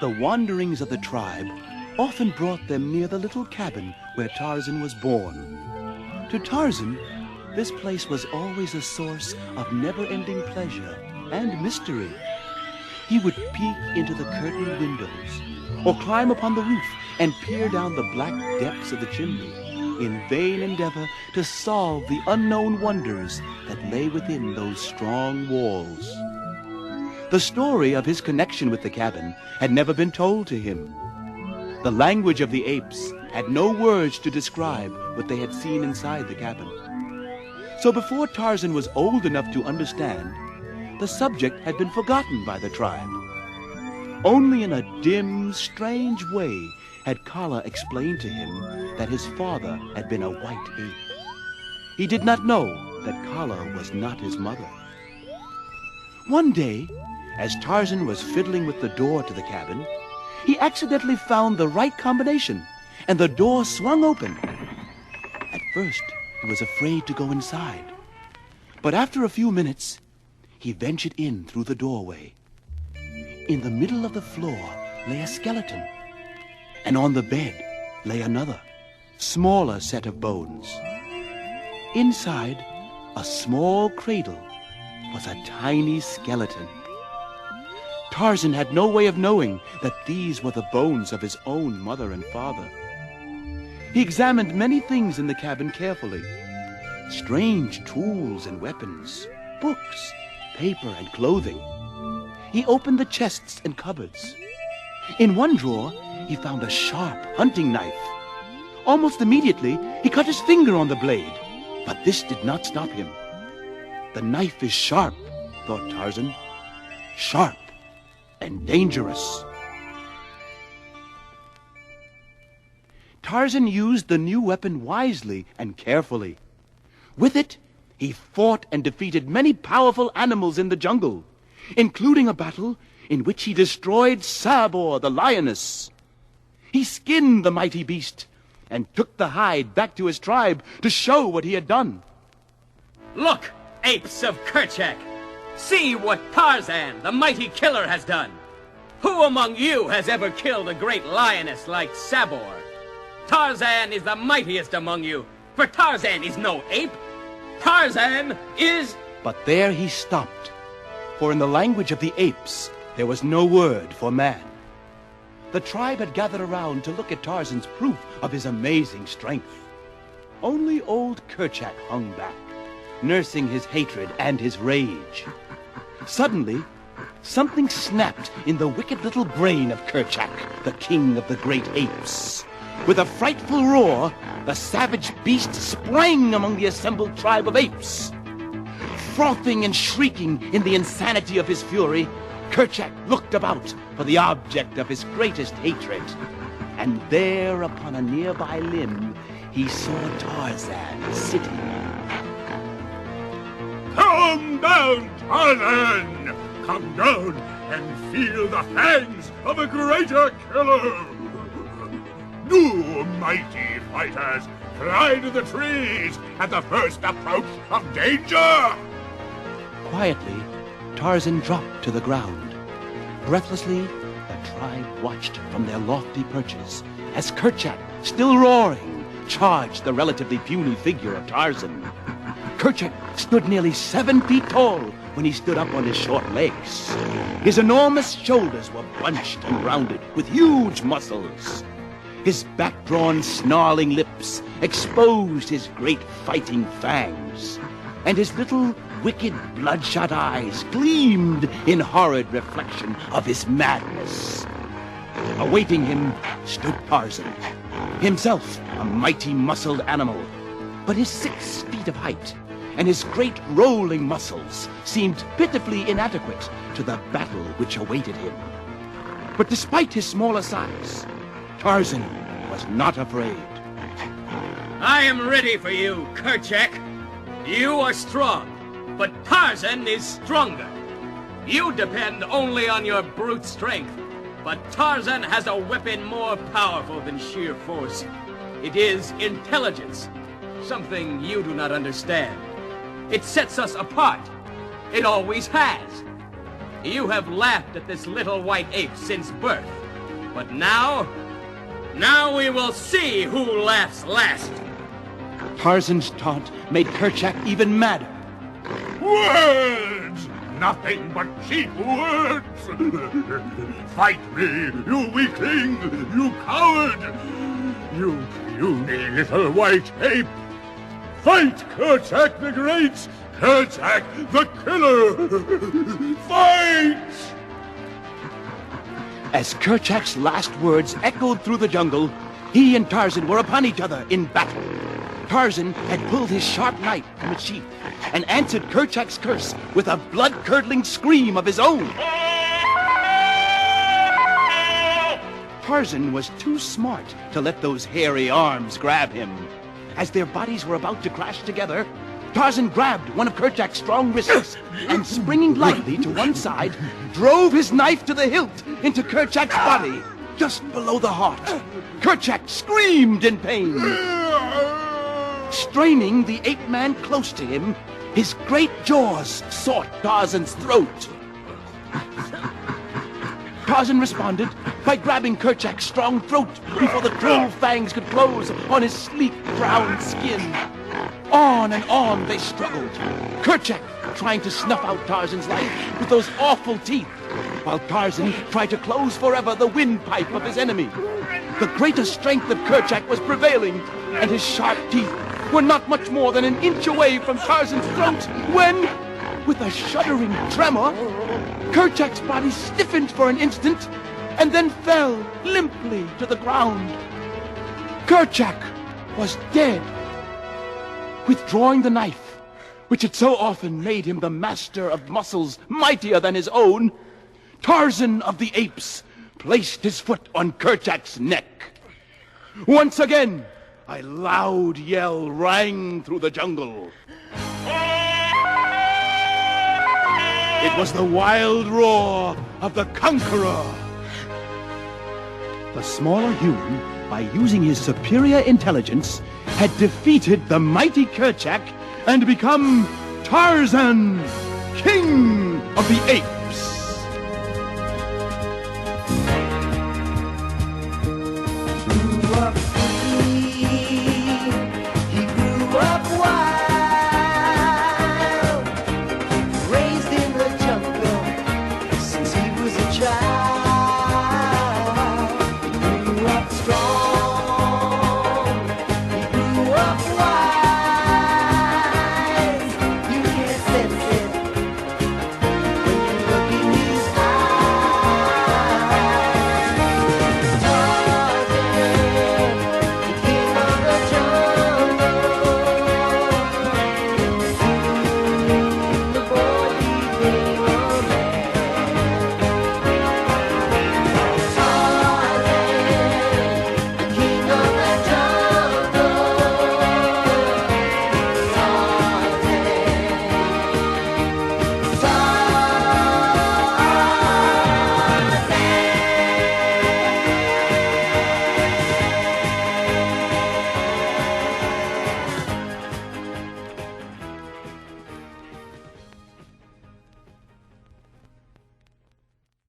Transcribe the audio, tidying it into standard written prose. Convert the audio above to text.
The wanderings of the tribe often brought them near the little cabin where Tarzan was born. To Tarzan, this place was always a source of never-ending pleasure and mystery. He would peek into the curtained windows, or climb upon the roof and peer down the black depths of the chimney, in vain endeavor to solve the unknown wonders that lay within those strong walls. The story of his connection with the cabin had never been told to him. The language of the apes had no words to describe what they had seen inside the cabin. So before Tarzan was old enough to understand, the subject had been forgotten by the tribe. Only in a dim, strange way had Kala explained to him that his father had been a white ape. He did not know that Kala was not his mother. One day, as Tarzan was fiddling with the door to the cabin, he accidentally found the right combination, and the door swung open. At first, he was afraid to go inside, but after a few minutes, he ventured in through the doorway. In the middle of the floor lay a skeleton, and on the bed lay another, smaller set of bones. Inside, a small cradle, was a tiny skeleton. Tarzan had no way of knowing that these were the bones of his own mother and father. He examined many things in the cabin carefully. Strange tools and weapons, books, paper and clothing. He opened the chests and cupboards. In one drawer, he found a sharp hunting knife. Almost immediately, he cut his finger on the blade, but this did not stop him. The knife is sharp, thought Tarzan. Sharp and dangerous. Tarzan used the new weapon wisely and carefully. With it, he fought and defeated many powerful animals in the jungle, including a battle in which he destroyed Sabor, the lioness. He skinned the mighty beast and took the hide back to his tribe to show what he had done. Look, apes of Kerchak! See what Tarzan, the mighty killer, has done! Who among you has ever killed a great lioness like Sabor? Tarzan is the mightiest among you, for Tarzan is no ape. Tarzan is... But there he stopped, for in the language of the apes, there was no word for man. The tribe had gathered around to look at Tarzan's proof of his amazing strength. Only old Kerchak hung back, nursing his hatred and his rage. Suddenly, something snapped in the wicked little brain of Kerchak, the king of the great apes. With a frightful roar, the savage beast sprang among the assembled tribe of apes. Frothing and shrieking in the insanity of his fury, Kerchak looked about for the object of his greatest hatred. And there, upon a nearby limb, he saw Tarzan sitting. Come down, Tarzan! Come down and feel the fangs of a greater killer! You mighty fighters, fly to the trees at the first approach of danger! Quietly, Tarzan dropped to the ground. Breathlessly, the tribe watched from their lofty perches as Kerchak, still roaring, charged the relatively puny figure of Tarzan. Kerchak stood nearly 7 feet tall when he stood up on his short legs. His enormous shoulders were bunched and rounded with huge muscles. His back-drawn, snarling lips exposed his great fighting fangs, and his little, wicked, bloodshot eyes gleamed in horrid reflection of his madness. Awaiting him stood Tarzan, himself a mighty muscled animal, but his 6 feet of height and his great rolling muscles seemed pitifully inadequate to the battle which awaited him. But despite his smaller size, Tarzan was not afraid. I am ready for you, Kerchak. You are strong, but Tarzan is stronger. You depend only on your brute strength, but Tarzan has a weapon more powerful than sheer force. It is intelligence, something you do not understand. It sets us apart. It always has. You have laughed at this little white ape since birth. But now we will see who laughs last. Tarzan's taunt made Kerchak even madder. Words! Nothing but cheap words! Fight me, you weakling! You coward! You puny little white ape! Fight Kerchak the Great! Kerchak the Killer! Fight! As Kerchak's last words echoed through the jungle, he and Tarzan were upon each other in battle. Tarzan had pulled his sharp knife from its sheath and answered Kerchak's curse with a blood-curdling scream of his own. Tarzan was too smart to let those hairy arms grab him. As their bodies were about to crash together, Tarzan grabbed one of Kerchak's strong wrists and, springing lightly to one side, drove his knife to the hilt into Kerchak's body, just below the heart. Kerchak screamed in pain. Straining the ape-man close to him, his great jaws sought Tarzan's throat. Tarzan responded by grabbing Kerchak's strong throat before the cruel fangs could close on his sleek brown skin. On and on they struggled, Kerchak trying to snuff out Tarzan's life with those awful teeth, while Tarzan tried to close forever the windpipe of his enemy. The greater strength of Kerchak was prevailing, and his sharp teeth were not much more than an inch away from Tarzan's throat when, with a shuddering tremor, Kerchak's body stiffened for an instant and then fell limply to the ground. Kerchak was dead. Withdrawing the knife, which had so often made him the master of muscles mightier than his own, Tarzan of the Apes placed his foot on Kerchak's neck. Once again, a loud yell rang through the jungle. It was the wild roar of the conqueror. The smaller human, by using his superior intelligence, had defeated the mighty Kerchak and become Tarzan, King of the Apes.